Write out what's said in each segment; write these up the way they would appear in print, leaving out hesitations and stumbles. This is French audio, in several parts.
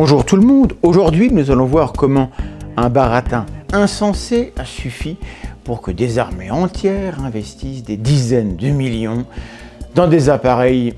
Bonjour tout le monde, aujourd'hui nous allons voir comment un baratin insensé a suffi pour que des armées entières investissent des dizaines de millions dans des appareils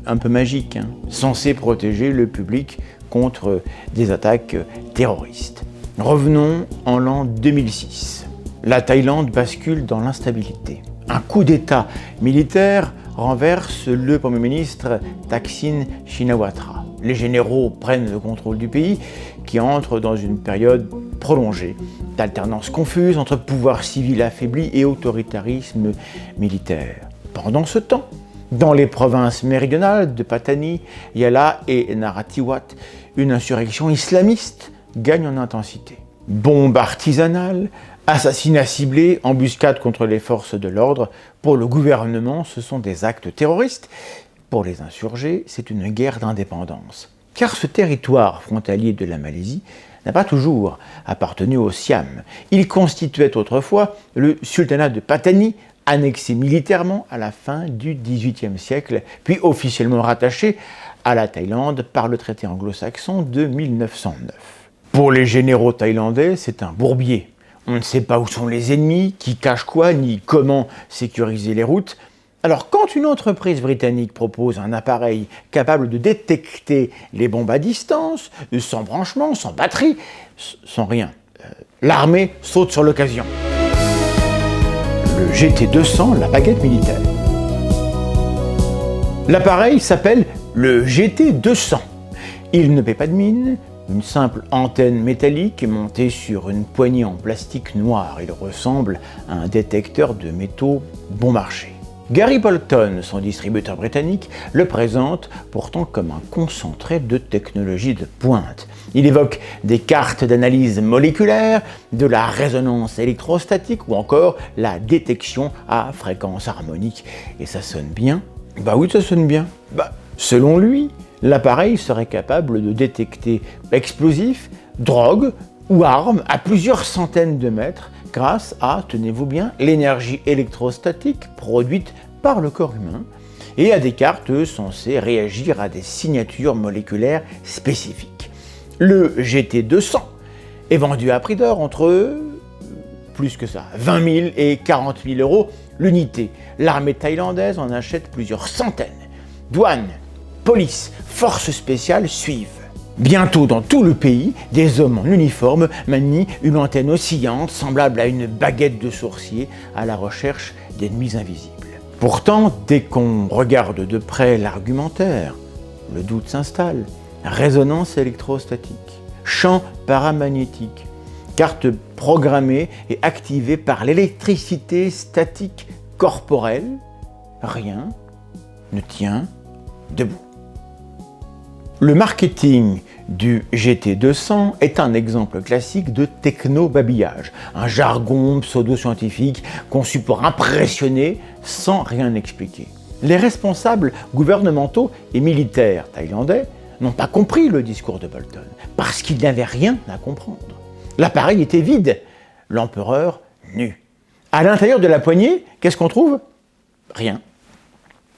un peu magiques, censés protéger le public contre des attaques terroristes. Revenons en l'an 2006. La Thaïlande bascule dans l'instabilité. Un coup d'État militaire renverse le Premier ministre Thaksin Shinawatra. Les généraux prennent le contrôle du pays qui entre dans une période prolongée d'alternance confuse entre pouvoir civil affaibli et autoritarisme militaire. Pendant ce temps, dans les provinces méridionales de Pattani, Yala et Narathiwat, une insurrection islamiste gagne en intensité. Bombes artisanales, assassinats ciblés, embuscades contre les forces de l'ordre. Pour le gouvernement, ce sont des actes terroristes. Pour les insurgés, c'est une guerre d'indépendance. Car ce territoire frontalier de la Malaisie n'a pas toujours appartenu au Siam. Il constituait autrefois le sultanat de Pattani, annexé militairement à la fin du XVIIIe siècle, puis officiellement rattaché à la Thaïlande par le traité anglo-saxon de 1909. Pour les généraux thaïlandais, c'est un bourbier. On ne sait pas où sont les ennemis, qui cachent quoi, ni comment sécuriser les routes. Alors, quand une entreprise britannique propose un appareil capable de détecter les bombes à distance, sans branchement, sans batterie, sans rien, l'armée saute sur l'occasion. Le GT200, la baguette militaire. L'appareil s'appelle le GT200. Il ne paie pas de mine. Une simple antenne métallique est montée sur une poignée en plastique noir. Il ressemble à un détecteur de métaux bon marché. Gary Bolton, son distributeur britannique, le présente pourtant comme un concentré de technologie de pointe. Il évoque des cartes d'analyse moléculaire, de la résonance électrostatique ou encore la détection à fréquence harmonique. Et ça sonne bien? Bah oui, ça sonne bien. Selon lui, l'appareil serait capable de détecter explosifs, drogues ou armes à plusieurs centaines de mètres grâce à, tenez-vous bien, l'énergie électrostatique produite par le corps humain et à des cartes censées réagir à des signatures moléculaires spécifiques. Le GT200 est vendu à prix d'or entre, plus que ça, 20 000 et 40 000 euros l'unité. L'armée thaïlandaise en achète plusieurs centaines. Douane, police, forces spéciales suivent. Bientôt dans tout le pays, des hommes en uniforme manient une antenne oscillante semblable à une baguette de sourcier à la recherche d'ennemis invisibles. Pourtant, dès qu'on regarde de près l'argumentaire, le doute s'installe. Résonance électrostatique, champ paramagnétique, carte programmée et activée par l'électricité statique corporelle, rien ne tient debout. Le marketing du GT200 est un exemple classique de techno-babillage, un jargon pseudo-scientifique conçu pour impressionner sans rien expliquer. Les responsables gouvernementaux et militaires thaïlandais n'ont pas compris le discours de Bolton, parce qu'ils n'avaient rien à comprendre. L'appareil était vide, l'empereur nu. À l'intérieur de la poignée, qu'est-ce qu'on trouve? Rien.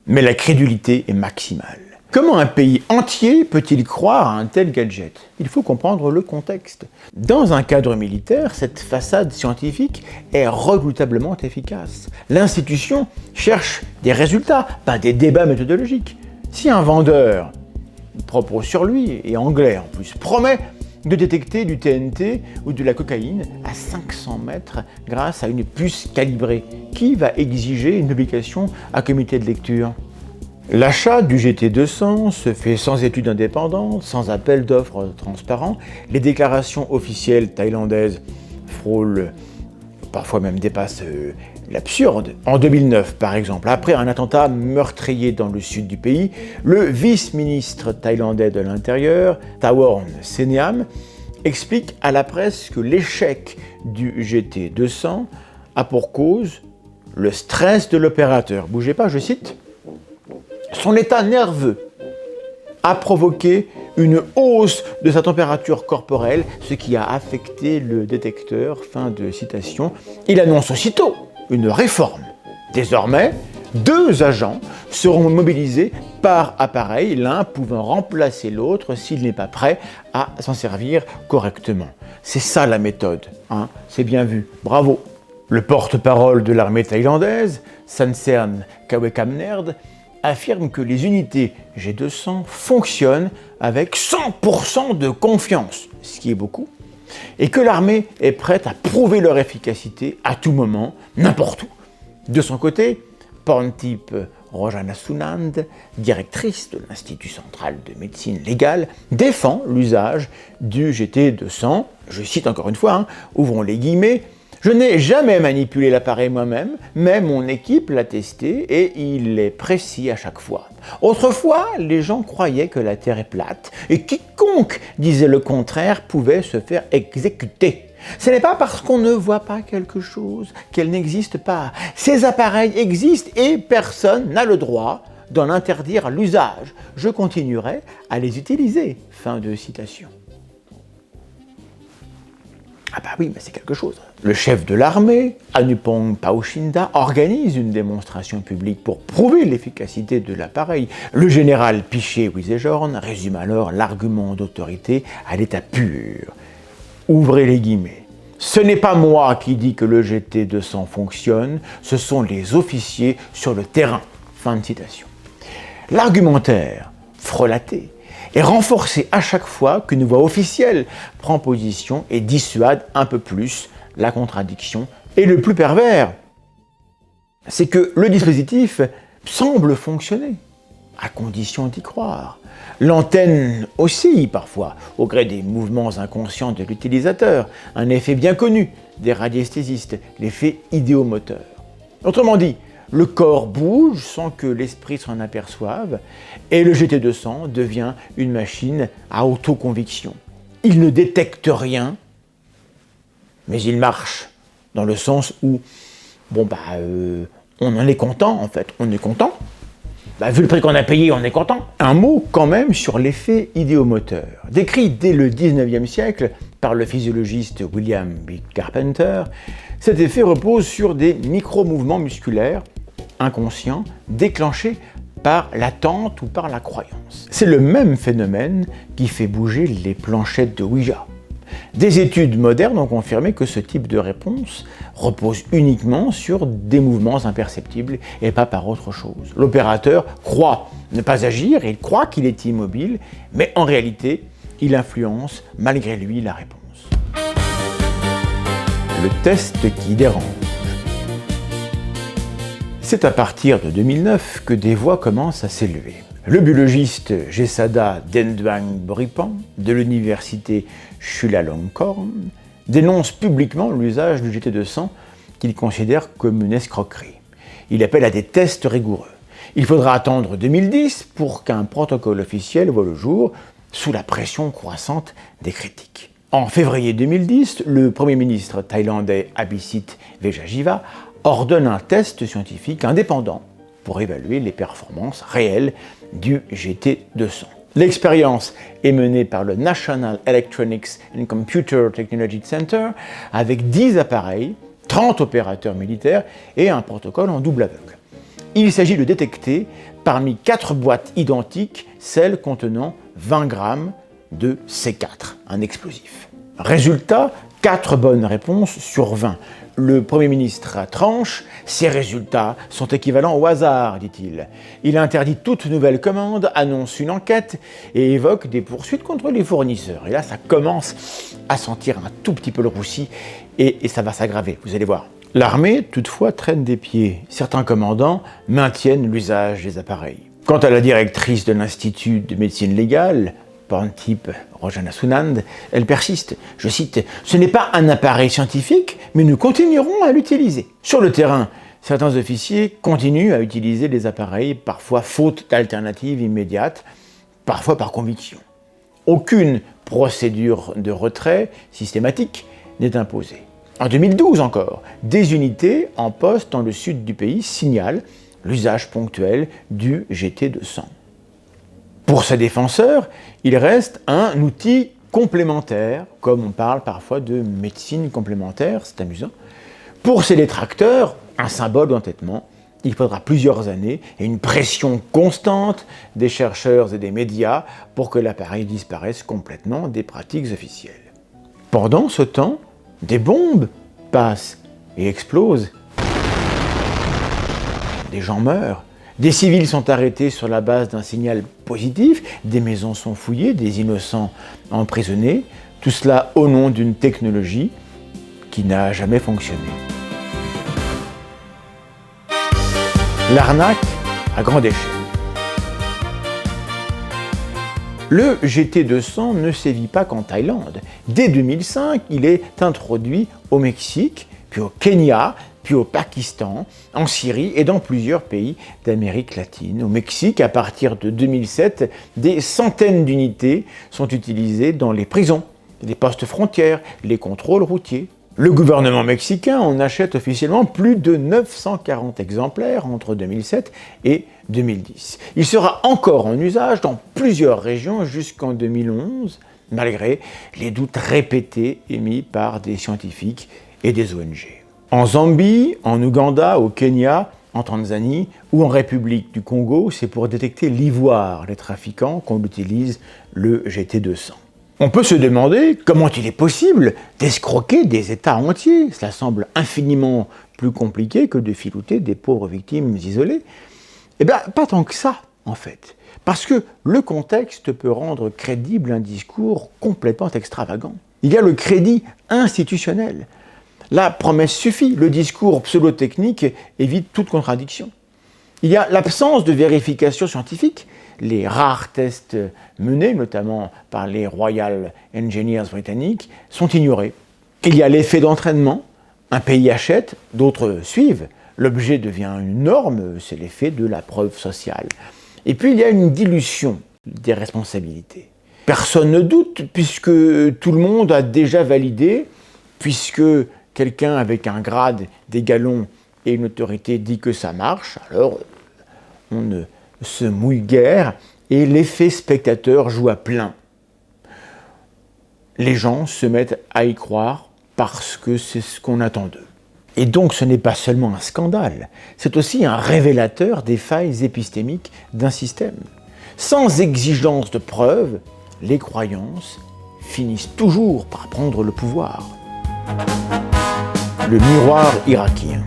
Mais la crédulité est maximale. Comment un pays entier peut-il croire à un tel gadget? Il faut comprendre le contexte. Dans un cadre militaire, cette façade scientifique est redoutablement efficace. L'institution cherche des résultats, pas des débats méthodologiques. Si un vendeur, propre sur lui et anglais en plus, promet de détecter du TNT ou de la cocaïne à 500 mètres grâce à une puce calibrée, qui va exiger une publication à comité de lecture? L'achat du GT200 se fait sans étude indépendante, sans appel d'offres transparent. Les déclarations officielles thaïlandaises frôlent, parfois même dépassent l'absurde. En 2009, par exemple, après un attentat meurtrier dans le sud du pays, le vice-ministre thaïlandais de l'Intérieur, Thaworn Seniam, explique à la presse que l'échec du GT200 a pour cause le stress de l'opérateur. Bougez pas, je cite. Son état nerveux a provoqué une hausse de sa température corporelle, ce qui a affecté le détecteur. Fin de citation. Il annonce aussitôt une réforme. Désormais, 2 agents seront mobilisés par appareil, l'un pouvant remplacer l'autre s'il n'est pas prêt à s'en servir correctement. C'est ça la méthode, hein, c'est bien vu, bravo. Le porte-parole de l'armée thaïlandaise, Sansern Kawekamnerd, affirme que les unités G200 fonctionnent avec 100% de confiance, ce qui est beaucoup, et que l'armée est prête à prouver leur efficacité à tout moment, n'importe où. De son côté, Porntip Rojanasunand, directrice de l'Institut central de médecine légale, défend l'usage du GT200. Je cite encore une fois, hein, ouvrons les guillemets, « Je n'ai jamais manipulé l'appareil moi-même, mais mon équipe l'a testé et il est précis à chaque fois. Autrefois, les gens croyaient que la Terre est plate et quiconque disait le contraire pouvait se faire exécuter. Ce n'est pas parce qu'on ne voit pas quelque chose qu'elle n'existe pas. Ces appareils existent et personne n'a le droit d'en interdire l'usage. Je continuerai à les utiliser. » Fin de citation. Ah bah oui, mais c'est quelque chose. Le chef de l'armée, Anupong Paushinda, organise une démonstration publique pour prouver l'efficacité de l'appareil. Le général Piché Wisejorn résume alors l'argument d'autorité à l'état pur. Ouvrez les guillemets. « Ce n'est pas moi qui dis que le GT200 fonctionne, ce sont les officiers sur le terrain. » Fin de citation. L'argumentaire, frelaté, est renforcé à chaque fois qu'une voix officielle prend position et dissuade un peu plus la contradiction. Et le plus pervers, c'est que le dispositif semble fonctionner, à condition d'y croire. L'antenne oscille parfois, au gré des mouvements inconscients de l'utilisateur, un effet bien connu des radiesthésistes, l'effet idéomoteur. Autrement dit, le corps bouge sans que l'esprit s'en aperçoive et le GT200 devient une machine à autoconviction. Il ne détecte rien, mais il marche, dans le sens où, on en est content en fait, on est content. Vu le prix qu'on a payé, on est content. Un mot quand même sur l'effet idéomoteur. Décrit dès le 19e siècle par le physiologiste William B. Carpenter, cet effet repose sur des micro-mouvements musculaires inconscients déclenchés par l'attente ou par la croyance. C'est le même phénomène qui fait bouger les planchettes de Ouija. Des études modernes ont confirmé que ce type de réponse repose uniquement sur des mouvements imperceptibles et pas par autre chose. L'opérateur croit ne pas agir, il croit qu'il est immobile, mais en réalité, il influence malgré lui la réponse. Le test qui dérange. C'est à partir de 2009 que des voix commencent à s'élever. Le biologiste Jesada Dendwang Boripan de l'université Chulalongkorn dénonce publiquement l'usage du GT200 qu'il considère comme une escroquerie. Il appelle à des tests rigoureux. Il faudra attendre 2010 pour qu'un protocole officiel voie le jour sous la pression croissante des critiques. En février 2010, le Premier ministre thaïlandais Abhisit Vejjajiva ordonne un test scientifique indépendant pour évaluer les performances réelles du GT200. L'expérience est menée par le National Electronics and Computer Technology Center avec 10 appareils, 30 opérateurs militaires et un protocole en double aveugle. Il s'agit de détecter parmi 4 boîtes identiques celles contenant 20 grammes de C4, un explosif. Résultat, 4 bonnes réponses sur 20. Le Premier ministre tranche, ces résultats sont équivalents au hasard, dit-il. Il interdit toute nouvelle commande, annonce une enquête et évoque des poursuites contre les fournisseurs. Et là, ça commence à sentir un tout petit peu le roussi et ça va s'aggraver, vous allez voir. L'armée, toutefois, traîne des pieds. Certains commandants maintiennent l'usage des appareils. Quant à la directrice de l'Institut de médecine légale, Porntip Rojanasunand, elle persiste. Je cite, « Ce n'est pas un appareil scientifique, mais nous continuerons à l'utiliser. » Sur le terrain, certains officiers continuent à utiliser les appareils, parfois faute d'alternative immédiate, parfois par conviction. Aucune procédure de retrait systématique n'est imposée. En 2012 encore, des unités en poste dans le sud du pays signalent l'usage ponctuel du GT200. Pour ses défenseurs, il reste un outil complémentaire, comme on parle parfois de médecine complémentaire, c'est amusant. Pour ses détracteurs, un symbole d'entêtement, il faudra plusieurs années et une pression constante des chercheurs et des médias pour que l'appareil disparaisse complètement des pratiques officielles. Pendant ce temps, des bombes passent et explosent. Des gens meurent. Des civils sont arrêtés sur la base d'un signal positif, des maisons sont fouillées, des innocents emprisonnés, tout cela au nom d'une technologie qui n'a jamais fonctionné. L'arnaque à grande échelle. Le GT200 ne sévit pas qu'en Thaïlande. Dès 2005, il est introduit au Mexique, puis au Kenya, puis au Pakistan, en Syrie et dans plusieurs pays d'Amérique latine. Au Mexique, à partir de 2007, des centaines d'unités sont utilisées dans les prisons, les postes frontières, les contrôles routiers. Le gouvernement mexicain en achète officiellement plus de 940 exemplaires entre 2007 et 2010. Il sera encore en usage dans plusieurs régions jusqu'en 2011, malgré les doutes répétés émis par des scientifiques et des ONG. En Zambie, en Ouganda, au Kenya, en Tanzanie ou en République du Congo, c'est pour détecter l'ivoire, les trafiquants, qu'on utilise le GT200. On peut se demander comment il est possible d'escroquer des États entiers. Cela semble infiniment plus compliqué que de filouter des pauvres victimes isolées. Eh bien, pas tant que ça, en fait. Parce que le contexte peut rendre crédible un discours complètement extravagant. Il y a le crédit institutionnel. La promesse suffit, le discours pseudo-technique évite toute contradiction. Il y a l'absence de vérification scientifique. Les rares tests menés, notamment par les Royal Engineers britanniques, sont ignorés. Il y a l'effet d'entraînement. Un pays achète, d'autres suivent. L'objet devient une norme, c'est l'effet de la preuve sociale. Et puis il y a une dilution des responsabilités. Personne ne doute, puisque tout le monde a déjà validé, puisque quelqu'un avec un grade, des galons et une autorité dit que ça marche, alors on ne se mouille guère et l'effet spectateur joue à plein. Les gens se mettent à y croire parce que c'est ce qu'on attend d'eux. Et donc ce n'est pas seulement un scandale, c'est aussi un révélateur des failles épistémiques d'un système. Sans exigence de preuve, les croyances finissent toujours par prendre le pouvoir. Le miroir irakien.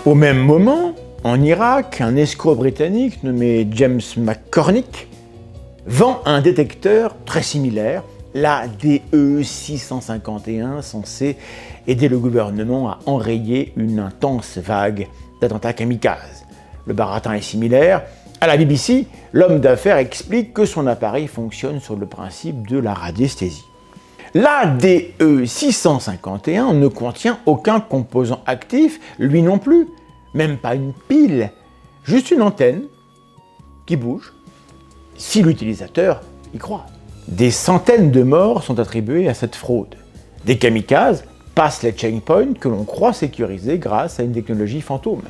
Au même moment, en Irak, un escroc britannique nommé James McCormick vend un détecteur très similaire, la DE651, censé aider le gouvernement à enrayer une intense vague d'attentats kamikazes. Le baratin est similaire. À la BBC, l'homme d'affaires explique que son appareil fonctionne sur le principe de la radiesthésie. La DE651 ne contient aucun composant actif, lui non plus, même pas une pile, juste une antenne qui bouge, si l'utilisateur y croit. Des centaines de morts sont attribuées à cette fraude. Des kamikazes passent les checkpoints que l'on croit sécurisés grâce à une technologie fantôme.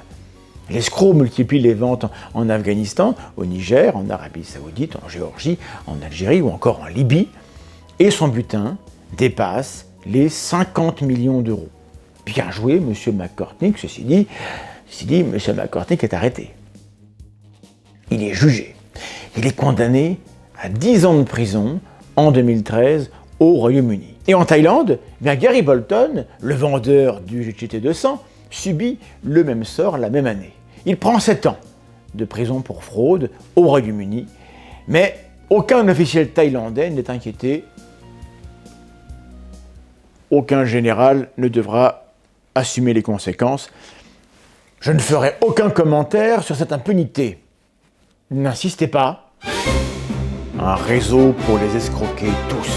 L'escroc multiplie les ventes en Afghanistan, au Niger, en Arabie Saoudite, en Géorgie, en Algérie ou encore en Libye, et son butin dépasse les 50 millions d'euros. Bien joué, M. McCormick, ceci dit, M. McCormick est arrêté. Il est jugé. Il est condamné à 10 ans de prison en 2013 au Royaume-Uni. Et en Thaïlande, Gary Bolton, le vendeur du GT200, subit le même sort la même année. Il prend 7 ans de prison pour fraude au Royaume-Uni, mais aucun officiel thaïlandais n'est inquiété. Aucun général ne devra assumer les conséquences. Je ne ferai aucun commentaire sur cette impunité. N'insistez pas. Un réseau pour les escroquer tous.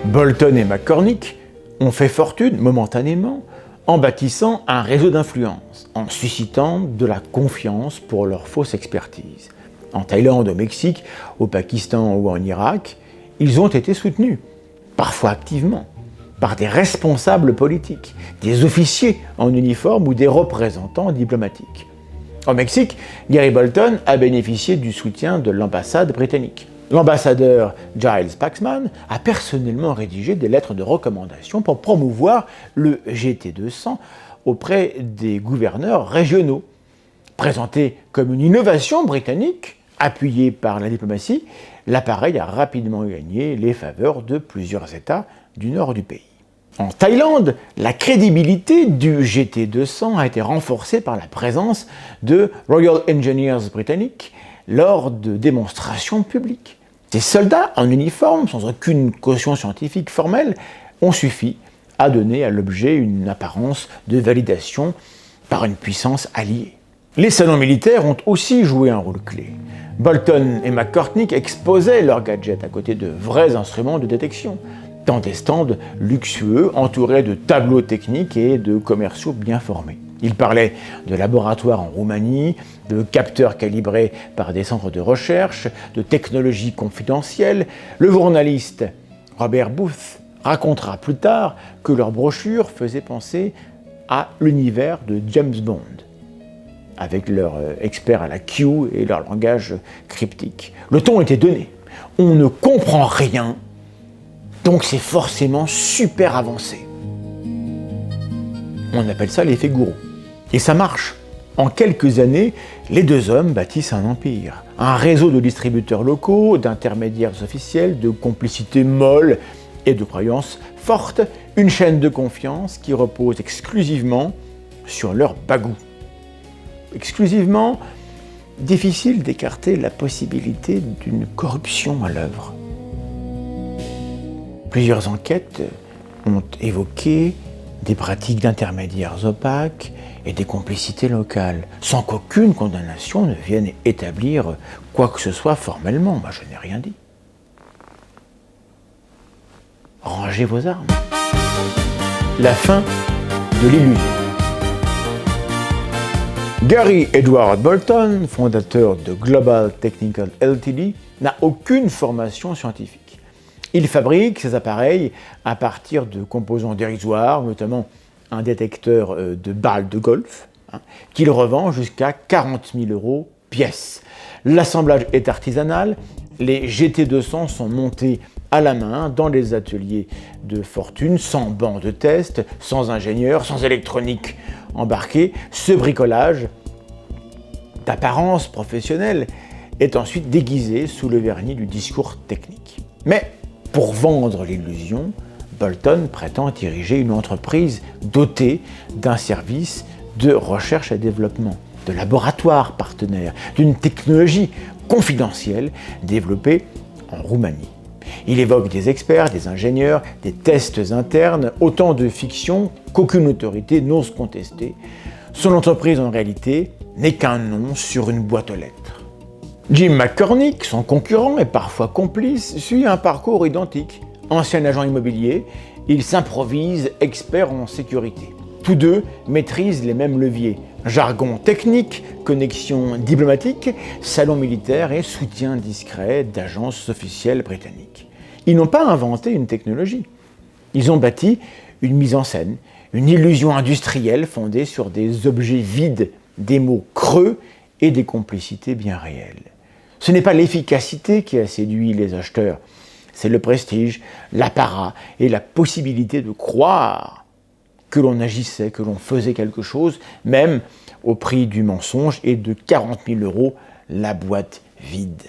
Bolton et McCormick ont fait fortune momentanément en bâtissant un réseau d'influence, en suscitant de la confiance pour leur fausse expertise. En Thaïlande, au Mexique, au Pakistan ou en Irak, ils ont été soutenus, parfois activement, par des responsables politiques, des officiers en uniforme ou des représentants diplomatiques. Au Mexique, Gary Bolton a bénéficié du soutien de l'ambassade britannique. L'ambassadeur Giles Paxman a personnellement rédigé des lettres de recommandation pour promouvoir le GT200 auprès des gouverneurs régionaux. Présenté comme une innovation britannique, appuyée par la diplomatie, l'appareil a rapidement gagné les faveurs de plusieurs États du nord du pays. En Thaïlande, la crédibilité du GT200 a été renforcée par la présence de Royal Engineers britanniques lors de démonstrations publiques. Ces soldats en uniforme, sans aucune caution scientifique formelle, ont suffi à donner à l'objet une apparence de validation par une puissance alliée. Les salons militaires ont aussi joué un rôle clé. Bolton et McCormick exposaient leurs gadgets à côté de vrais instruments de détection, dans des stands luxueux entourés de tableaux techniques et de commerciaux bien formés. Ils parlaient de laboratoires en Roumanie, de capteurs calibrés par des centres de recherche, de technologies confidentielles. Le journaliste Robert Booth racontera plus tard que leur brochure faisait penser à l'univers de James Bond, avec leurs experts à la Q et leur langage cryptique. Le ton était donné. On ne comprend rien, donc c'est forcément super avancé. On appelle ça l'effet gourou. Et ça marche. En quelques années, les deux hommes bâtissent un empire. Un réseau de distributeurs locaux, d'intermédiaires officiels, de complicités molles et de croyances fortes, une chaîne de confiance qui repose exclusivement sur leur bagou. Exclusivement, difficile d'écarter la possibilité d'une corruption à l'œuvre. Plusieurs enquêtes ont évoqué des pratiques d'intermédiaires opaques et des complicités locales, sans qu'aucune condamnation ne vienne établir quoi que ce soit formellement. Moi, je n'ai rien dit. Rangez vos armes. La fin de l'illusion. Gary Edward Bolton, fondateur de Global Technical Ltd, n'a aucune formation scientifique. Il fabrique ses appareils à partir de composants dérisoires, notamment un détecteur de balles de golf, qu'il revend jusqu'à 40 000 € pièce. L'assemblage est artisanal, les GT200 sont montés à la main dans les ateliers de fortune, sans banc de test, sans ingénieur, sans électronique embarquée. Ce bricolage d'apparence professionnelle est ensuite déguisé sous le vernis du discours technique. Mais pour vendre l'illusion, Bolton prétend diriger une entreprise dotée d'un service de recherche et développement, de laboratoires partenaires, d'une technologie confidentielle développée en Roumanie. Il évoque des experts, des ingénieurs, des tests internes, autant de fictions qu'aucune autorité n'ose contester. Son entreprise, en réalité, n'est qu'un nom sur une boîte aux lettres. Jim McCormick, son concurrent et parfois complice, suit un parcours identique. Ancien agent immobilier, il s'improvise expert en sécurité. Tous deux maîtrisent les mêmes leviers. Jargon technique, connexion diplomatique, salon militaire et soutien discret d'agences officielles britanniques. Ils n'ont pas inventé une technologie. Ils ont bâti une mise en scène, une illusion industrielle fondée sur des objets vides, des mots creux et des complicités bien réelles. Ce n'est pas l'efficacité qui a séduit les acheteurs, c'est le prestige, l'apparat et la possibilité de croire que l'on agissait, que l'on faisait quelque chose, même au prix du mensonge et de 40 000 € la boîte vide.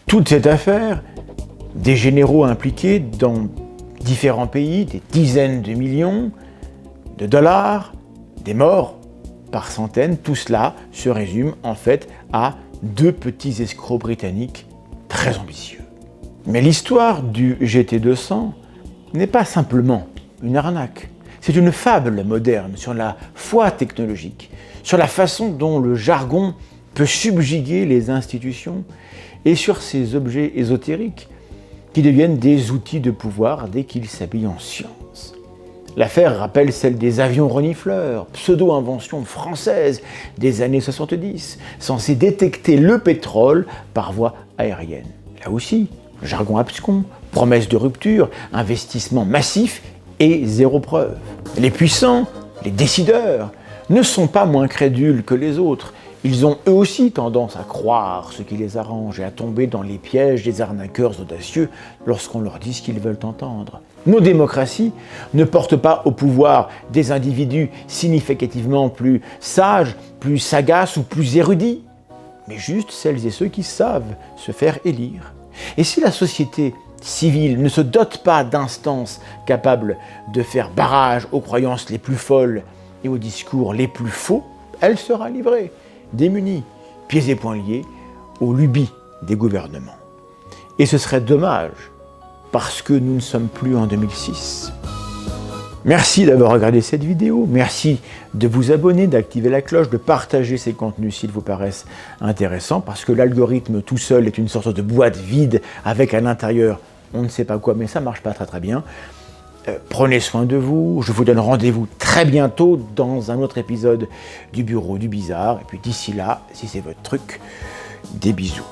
Toute cette affaire, des généraux impliqués dans différents pays, des dizaines de millions de dollars, des morts par centaines, tout cela se résume en fait à deux petits escrocs britanniques très ambitieux. Mais l'histoire du GT200 n'est pas simplement une arnaque. C'est une fable moderne sur la foi technologique, sur la façon dont le jargon peut subjuguer les institutions et sur ces objets ésotériques qui deviennent des outils de pouvoir dès qu'ils s'habillent en science. L'affaire rappelle celle des avions renifleurs, pseudo-invention française des années 70, censée détecter le pétrole par voie aérienne. Là aussi, jargon abscon, promesse de rupture, investissement massif et zéro preuve. Les puissants, les décideurs, ne sont pas moins crédules que les autres. Ils ont eux aussi tendance à croire ce qui les arrange et à tomber dans les pièges des arnaqueurs audacieux lorsqu'on leur dit ce qu'ils veulent entendre. Nos démocraties ne portent pas au pouvoir des individus significativement plus sages, plus sagaces ou plus érudits, mais juste celles et ceux qui savent se faire élire. Et si la société civile ne se dote pas d'instances capables de faire barrage aux croyances les plus folles et aux discours les plus faux, elle sera livrée, démunie, pieds et poings liés, aux lubies des gouvernements. Et ce serait dommage, parce que nous ne sommes plus en 2006. Merci d'avoir regardé cette vidéo, merci de vous abonner, d'activer la cloche, de partager ces contenus s'ils vous paraissent intéressants, parce que l'algorithme tout seul est une sorte de boîte vide avec à l'intérieur on ne sait pas quoi, mais ça marche pas très bien. Prenez soin de vous, je vous donne rendez-vous très bientôt dans un autre épisode du Bureau du Bizarre, et puis d'ici là, si c'est votre truc, des bisous.